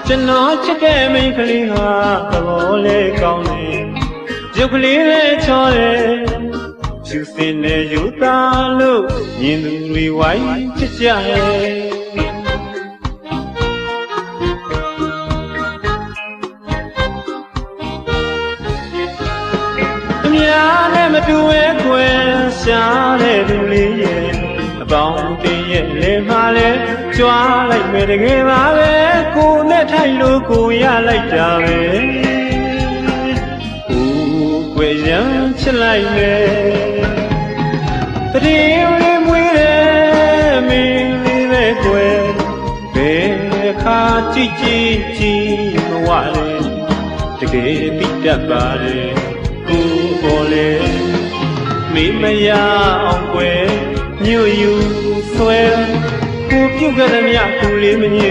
ကျွန်တော်ချစ်တဲ့မိန်းကလေးဟာသဘောလေးကောင်းတယ်ရုပ်ကလေးလေးချောတယ်ဖြူစင်တဲ့ယူသားလို့မြင်သူတွေဝိုင်းချစ်ကြရဲ့အများနဲ့မတူပဲခွဲရှားတဲ့သူလေးရဲ့အပေါင်းတင်ရဲ့လေမှာလဲကြွားလိုက်မယ်တကယ်ပါပဲကိုနဲ့ထိုင်လို့ကိုရလိုက်တာပဲကိုွယ်ရန်ချစ်လိုက်မယ်တတိယလေးမွေးတယ်မင်းလေးပဲကွယ်ဘယ်ခါကြည့်ကြည့်ကြည့်မဝလဲတကယ်သိတတ်ပါလေကိုပေါ်လေမေးမရအောင်ကွယ်မြို့ယူဆွဲကိုပြုတ်ကြတဲ့မြတ်ကိုလေးမငြိ